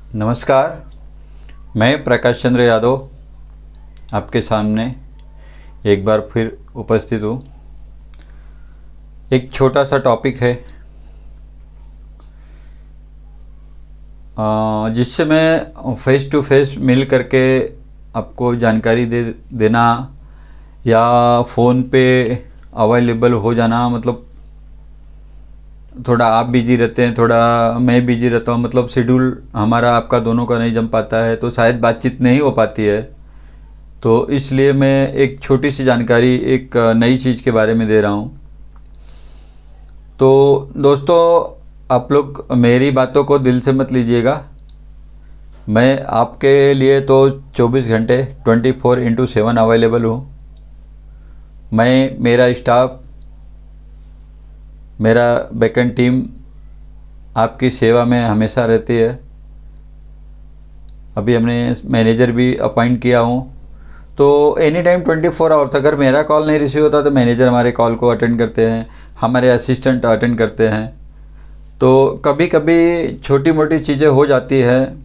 नमस्कार, मैं प्रकाश चंद्र यादव आपके सामने एक बार फिर उपस्थित हूँ। एक छोटा सा टॉपिक है जिससे मैं फेस टू फेस मिल करके आपको जानकारी देना या फ़ोन पे अवेलेबल हो जाना, मतलब थोड़ा आप बिजी रहते हैं, थोड़ा मैं बिजी रहता हूँ, मतलब शेड्यूल हमारा आपका दोनों का नहीं जम पाता है, तो शायद बातचीत नहीं हो पाती है। तो इसलिए मैं एक छोटी सी जानकारी एक नई चीज़ के बारे में दे रहा हूँ। तो दोस्तों, आप लोग मेरी बातों को दिल से मत लीजिएगा। मैं आपके लिए तो 24 घंटे 24/7 अवेलेबल हूँ। मैं, मेरा स्टाफ, मेरा बैकएंड टीम आपकी सेवा में हमेशा रहती है। अभी हमने मैनेजर भी अपॉइंट किया हूँ, तो एनी टाइम 24 आवर्स अगर मेरा कॉल नहीं रिसीव होता तो मैनेजर हमारे कॉल को अटेंड करते हैं, हमारे असिस्टेंट अटेंड करते हैं। तो कभी कभी छोटी मोटी चीज़ें हो जाती है,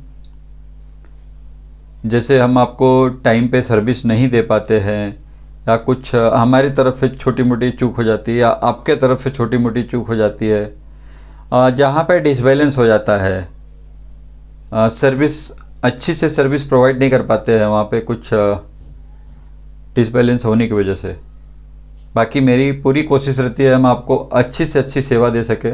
जैसे हम आपको टाइम पे सर्विस नहीं दे पाते हैं, या कुछ हमारी तरफ से छोटी मोटी चूक हो जाती है, या आपके तरफ से छोटी मोटी चूक हो जाती है, जहाँ पे डिसबैलेंस हो जाता है, सर्विस अच्छी से सर्विस प्रोवाइड नहीं कर पाते हैं, वहाँ पे कुछ डिसबैलेंस होने की वजह से। बाकी मेरी पूरी कोशिश रहती है हम आपको अच्छी से अच्छी सेवा दे सके।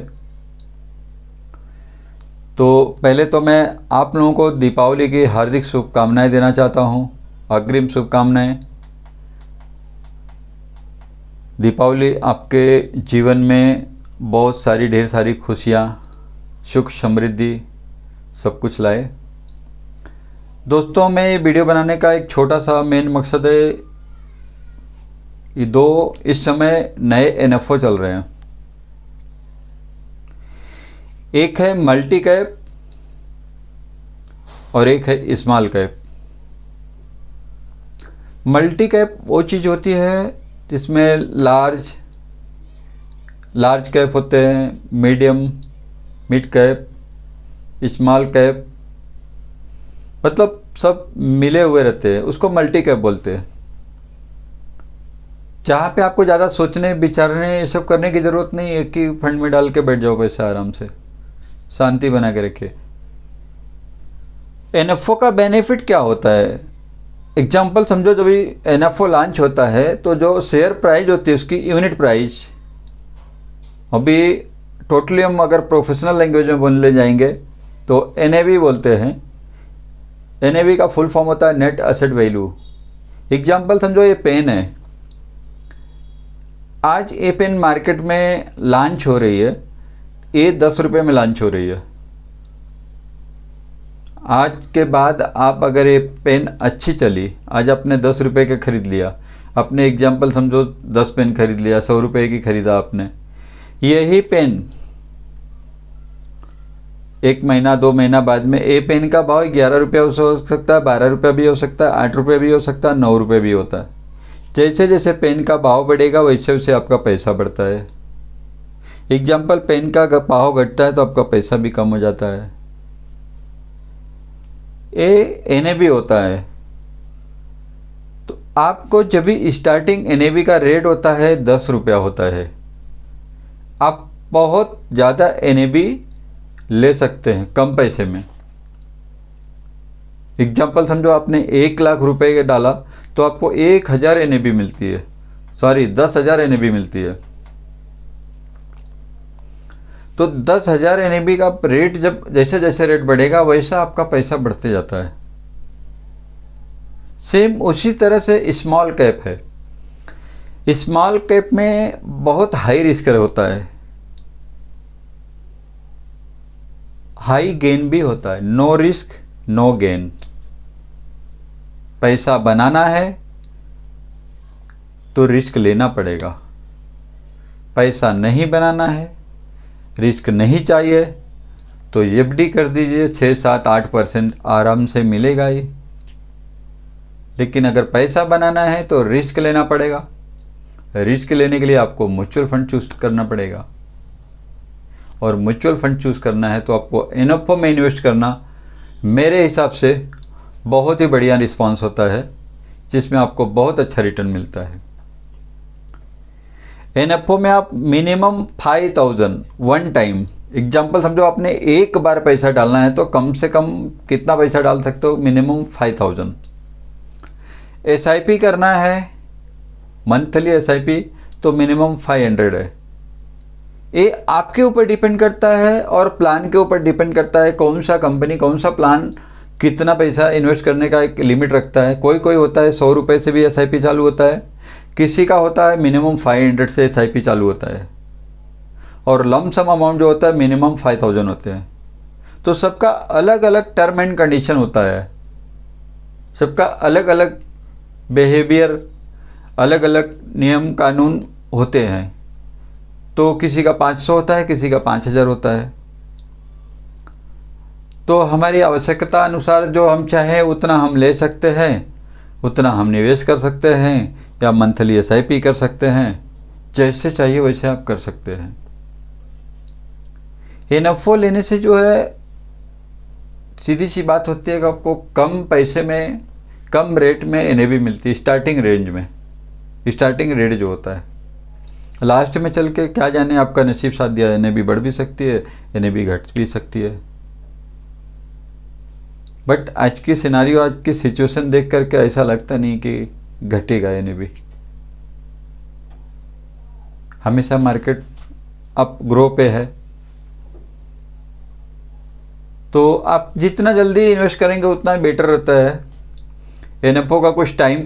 तो पहले तो मैं आप लोगों को दीपावली की हार्दिक शुभकामनाएं देना चाहता हूँ, अग्रिम शुभकामनाएं। दीपावली आपके जीवन में बहुत सारी ढेर सारी खुशियाँ, सुख समृद्धि सब कुछ लाए। दोस्तों, मैं ये वीडियो बनाने का एक छोटा सा मेन मकसद है, ये दो इस समय नए एनएफओ चल रहे हैं। एक है मल्टी कैप और एक है स्मॉल कैप। मल्टी कैप वो चीज़ होती है जिसमें लार्ज कैप होते हैं, medium, mid cap, small cap, मतलब सब मिले हुए रहते हैं, उसको मल्टी कैप बोलते हैं। जहाँ पे आपको ज़्यादा सोचने विचारने ये सब करने की ज़रूरत नहीं है कि फंड में डाल के बैठ जाओ पैसा, आराम से शांति बना के रखिए। एनएफओ का बेनिफिट क्या होता है? एग्जाम्पल समझो, जब भी एनएफओ लॉन्च होता है तो जो शेयर प्राइस होती है उसकी यूनिट प्राइस, अभी टोटली हम अगर प्रोफेशनल लैंग्वेज में बोलने जाएंगे तो एनएवी बोलते हैं। एनएवी का फुल फॉर्म होता है नेट एसेट वैल्यू। एग्जाम्पल समझो, ये पेन है, आज ये पेन मार्केट में लॉन्च हो रही है, ये 10 रुपये में लॉन्च हो रही है। आज के बाद आप अगर ये पेन अच्छी चली, आज आपने 10 रुपये का खरीद लिया, अपने एग्जाम्पल समझो 10 पेन खरीद लिया, 100 रुपये की खरीदा आपने, यही पेन 1 महीना 2 महीना बाद में ए पेन का भाव 11 रुपये हो सकता है, 12 रुपये भी हो सकता है, 8 रुपये भी हो सकता है, 9 रुपये भी होता है। जैसे जैसे पेन का भाव बढ़ेगा वैसे वैसे आपका पैसा बढ़ता है। एग्जाम्पल, पेन का भाव घटता है तो आपका पैसा भी कम हो जाता है। ये एनएबी होता है। तो आपको जब भी स्टार्टिंग एनएबी का रेट होता है 10 रुपया होता है, आप बहुत ज़्यादा एनएबी ले सकते हैं कम पैसे में। एग्जाम्पल समझो, आपने 1 लाख रुपए के डाला तो आपको 1000 एनएबी मिलती है, सॉरी 10,000 एनएबी मिलती है। तो 10,000 एनएबी का रेट जब जैसे जैसे रेट बढ़ेगा वैसा आपका पैसा बढ़ते जाता है। सेम उसी तरह से स्मॉल कैप है। स्मॉल कैप में बहुत हाई रिस्क होता है, हाई गेन भी होता है। No risk no gain. पैसा बनाना है तो रिस्क लेना पड़ेगा, पैसा नहीं बनाना है, रिस्क नहीं चाहिए तो एफडी कर दीजिए, 6-7-8% आराम से मिलेगा ही। लेकिन अगर पैसा बनाना है तो रिस्क लेना पड़ेगा। रिस्क लेने के लिए आपको म्यूचुअल फंड चूज करना पड़ेगा, और म्यूचुअल फंड चूज़ करना है तो आपको एनएफओ में इन्वेस्ट करना मेरे हिसाब से बहुत ही बढ़िया रिस्पांस होता है, जिसमें आपको बहुत अच्छा रिटर्न मिलता है। एनएफओ में आप मिनिमम 5000 वन टाइम, एग्जाम्पल समझो आपने एक बार पैसा डालना है तो कम से कम कितना पैसा डाल सकते हो, मिनिमम 5000। एसआईपी करना है, मंथली एसआईपी, तो मिनिमम 500 है। ये आपके ऊपर डिपेंड करता है और प्लान के ऊपर डिपेंड करता है, कौन सा कंपनी कौन सा प्लान कितना पैसा इन्वेस्ट करने का एक लिमिट रखता है। कोई कोई होता है 100 रुपये से भी एसआईपी चालू होता है, किसी का होता है मिनिमम 500 से एसआईपी चालू होता है, और लमसम अमाउंट जो होता है मिनिमम 5000 होते हैं। तो सबका अलग अलग टर्म एंड कंडीशन होता है, सबका अलग अलग बिहेवियर, अलग अलग नियम कानून होते हैं। तो किसी का 500 होता है, किसी का 5000 होता है। तो हमारी आवश्यकता अनुसार जो हम चाहें उतना हम ले सकते हैं, उतना हम निवेश कर सकते हैं, या मंथली एसआईपी कर सकते हैं। जैसे चाहिए वैसे आप कर सकते हैं। एनएफओ लेने से जो है सीधी सी बात होती है कि आपको कम पैसे में कम रेट में एनएवी मिलती है, स्टार्टिंग रेंज में, स्टार्टिंग रेट जो होता है। लास्ट में चल के क्या जाने आपका नसीब साथ दिया, एनएवी बढ़ भी सकती है, एनएवी घट भी सकती है। बट आज की सिनारियो, आज की सिचुएशन देख करके ऐसा लगता नहीं कि घटेगा एनएवी। हमेशा मार्केट अप ग्रो पे है। तो आप जितना जल्दी इन्वेस्ट करेंगे उतना बेटर रहता है। एनएफओ का कुछ टाइम